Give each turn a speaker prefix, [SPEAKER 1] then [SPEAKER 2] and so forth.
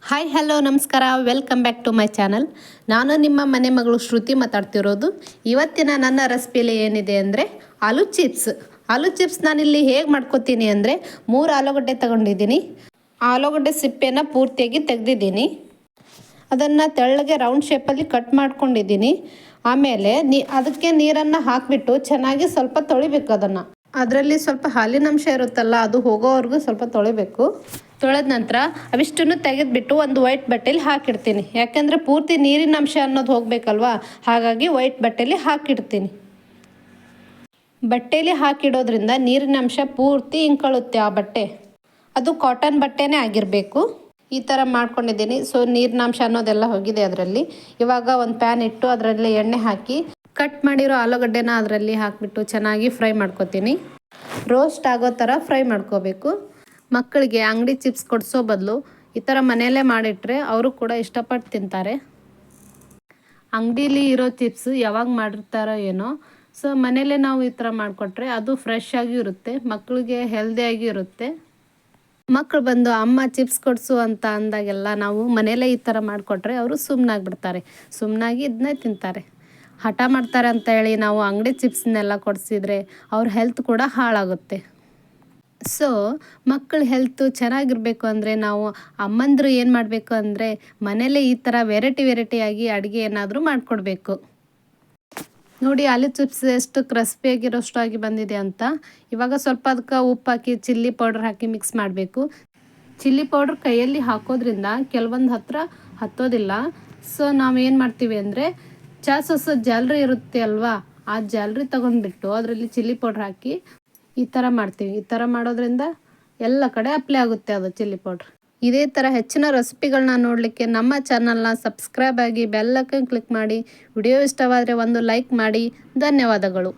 [SPEAKER 1] Hi hello ನಮಸ್ಕಾರ, welcome back to my channel. ನಾನು ನಿಮ್ಮ ಮನೆ ಮಗಳು ಶ್ರುತಿ ಮಾತಾಡ್ತಿರೋದು. ಇವತ್ತಿನ ನನ್ನ ರೆಸಿಪಿಲಿ ಏನಿದೆ ಅಂದರೆ ಆಲೂ ಚಿಪ್ಸ್ ನಾನಿಲ್ಲಿ ಹೇಗೆ ಮಾಡ್ಕೋತೀನಿ ಅಂದರೆ 3 ಆಲೂಗಡ್ಡೆ ತಗೊಂಡಿದ್ದೀನಿ. ಆಲೂಗಡ್ಡೆ ಸಿಪ್ಪೆನ ಪೂರ್ತಿಯಾಗಿ ತೆಗೆದಿದ್ದೀನಿ. ಅದನ್ನು ತೆಳ್ಳಗೆ ರೌಂಡ್ ಶೇಪಲ್ಲಿ ಕಟ್ ಮಾಡ್ಕೊಂಡಿದ್ದೀನಿ. ಆಮೇಲೆ ಅದಕ್ಕೆ ನೀರನ್ನು ಹಾಕಿಬಿಟ್ಟು ಚೆನ್ನಾಗಿ ಸ್ವಲ್ಪ ತೊಳಿಬೇಕು. ಅದರಲ್ಲಿ ಸ್ವಲ್ಪ ಹಾಲಿನ ಅಂಶ ಇರುತ್ತಲ್ಲ, ಅದು ಹೋಗೋವರೆಗೂ ಸ್ವಲ್ಪ ತೊಳಿಬೇಕು. ತೊಳೆದ ನಂತರ ಅವಿಷ್ಟನ್ನು ತೆಗೆದುಬಿಟ್ಟು ಒಂದು ವೈಟ್ ಬಟ್ಟೆಲಿ ಹಾಕಿಡ್ತೀನಿ. ಯಾಕೆಂದರೆ ಪೂರ್ತಿ ನೀರಿನ ಅಂಶ ಅನ್ನೋದು ಹೋಗಬೇಕಲ್ವಾ, ಹಾಗಾಗಿ ವೈಟ್ ಬಟ್ಟೆಲಿ ಹಾಕಿಡ್ತೀನಿ. ಬಟ್ಟೆಲಿ ಹಾಕಿಡೋದ್ರಿಂದ ನೀರಿನ ಅಂಶ ಪೂರ್ತಿ ಇಂಕೊಳ್ಳುತ್ತೆ ಆ ಬಟ್ಟೆ. ಅದು ಕಾಟನ್ ಬಟ್ಟೆನೇ ಆಗಿರಬೇಕು. ಈ ಥರ ಮಾಡ್ಕೊಂಡಿದ್ದೀನಿ. ಸೊ ನೀರಿನ ಅಂಶ ಅನ್ನೋದೆಲ್ಲ ಹೋಗಿದೆ ಅದರಲ್ಲಿ. ಇವಾಗ ಒಂದು ಪ್ಯಾನ್ ಇಟ್ಟು ಅದರಲ್ಲಿ ಎಣ್ಣೆ ಹಾಕಿ ಕಟ್ ಮಾಡಿರೋ ಆಲೂಗಡ್ಡೆನ ಅದರಲ್ಲಿ ಹಾಕಿಬಿಟ್ಟು ಚೆನ್ನಾಗಿ ಫ್ರೈ ಮಾಡ್ಕೊತೀನಿ. ರೋಸ್ಟ್ ಆಗೋ ಥರ ಫ್ರೈ ಮಾಡ್ಕೋಬೇಕು. ಮಕ್ಕಳಿಗೆ ಅಂಗಡಿ ಚಿಪ್ಸ್ ಕೊಡಿಸೋ ಬದಲು ಈ ಥರ ಮನೆಯಲ್ಲೇ ಮಾಡಿಟ್ರೆ ಅವರು ಕೂಡ ಇಷ್ಟಪಟ್ಟು ತಿಂತಾರೆ. ಅಂಗಡೀಲಿ ಇರೋ ಚಿಪ್ಸ್ ಯಾವಾಗ ಮಾಡಿರ್ತಾರೋ ಏನೋ. ಸೊ ಮನೆಯಲ್ಲೇ ನಾವು ಈ ಥರ ಮಾಡಿಕೊಟ್ರೆ ಅದು ಫ್ರೆಶ್ ಆಗಿ ಇರುತ್ತೆ, ಮಕ್ಕಳಿಗೆ ಹೆಲ್ದಿಯಾಗಿ ಇರುತ್ತೆ. ಮಕ್ಕಳು ಬಂದು ಅಮ್ಮ ಚಿಪ್ಸ್ ಕೊಡಿಸು ಅಂತ ಅಂದಾಗೆಲ್ಲ ನಾವು ಮನೆಯಲ್ಲೇ ಈ ಥರ ಮಾಡಿಕೊಟ್ರೆ ಅವರು ಸುಮ್ಮನಾಗ್ಬಿಡ್ತಾರೆ. ಸುಮ್ಮನಾಗಿ ಇದನ್ನೇ ತಿಂತಾರೆ. ಹಠ ಮಾಡ್ತಾರೆ ಅಂತ ಹೇಳಿ ನಾವು ಅಂಗಡಿ ಚಿಪ್ಸ್ನೆಲ್ಲ ಕೊಡಿಸಿದ್ರೆ ಅವ್ರ ಹೆಲ್ತ್ ಕೂಡ ಹಾಳಾಗುತ್ತೆ. ಸೊ ಮಕ್ಕಳ ಹೆಲ್ತು ಚೆನ್ನಾಗಿರಬೇಕು ಅಂದರೆ ನಾವು ಅಮ್ಮಂದರು ಏನು ಮಾಡಬೇಕು ಅಂದರೆ ಮನೇಲೇ ಈ ಥರ ವೆರೈಟಿಯಾಗಿ ಅಡುಗೆ ಏನಾದರೂ ಮಾಡಿಕೊಡ್ಬೇಕು. ನೋಡಿ ಆಲೂ ಚಿಪ್ಸ್ ಎಷ್ಟು ಕ್ರಿಸ್ಪಿಯಾಗಿರೋಷ್ಟಾಗಿ ಬಂದಿದೆ ಅಂತ. ಇವಾಗ ಸ್ವಲ್ಪ ಅದಕ್ಕೆ ಉಪ್ಪು ಹಾಕಿ ಚಿಲ್ಲಿ ಪೌಡರ್ ಹಾಕಿ ಮಿಕ್ಸ್ ಮಾಡಬೇಕು. ಚಿಲ್ಲಿ ಪೌಡ್ರ್ ಕೈಯಲ್ಲಿ ಹಾಕೋದ್ರಿಂದ ಕೆಲವೊಂದು ಹತ್ರ ಹತ್ತೋದಿಲ್ಲ. ಸೊ ನಾವೇನು ಮಾಡ್ತೀವಿ ಅಂದರೆ ಸೋಸೋ ಜಾಲರಿ ಇರುತ್ತೆ ಅಲ್ವಾ, ಆ ಜಾಲರಿ ತೊಗೊಂಡ್ಬಿಟ್ಟು ಅದರಲ್ಲಿ ಚಿಲ್ಲಿ ಪೌಡ್ರ್ ಹಾಕಿ ಈ ಥರ ಮಾಡ್ತೀವಿ. ಈ ಥರ ಮಾಡೋದ್ರಿಂದ ಎಲ್ಲ ಕಡೆ ಅಪ್ಲೈ ಆಗುತ್ತೆ ಅದು ಚಿಲ್ಲಿ ಪೌಡ್ರ್. ಇದೇ ಥರ ಹೆಚ್ಚಿನ ರೆಸಿಪಿಗಳನ್ನ ನೋಡಲಿಕ್ಕೆ ನಮ್ಮ ಚಾನಲ್ನ ಸಬ್ಸ್ಕ್ರೈಬ್ ಆಗಿ ಬೆಲ್ ಐಕಾನ್ ಕ್ಲಿಕ್ ಮಾಡಿ. ವಿಡಿಯೋ ಇಷ್ಟವಾದರೆ ಒಂದು ಲೈಕ್ ಮಾಡಿ. ಧನ್ಯವಾದಗಳು.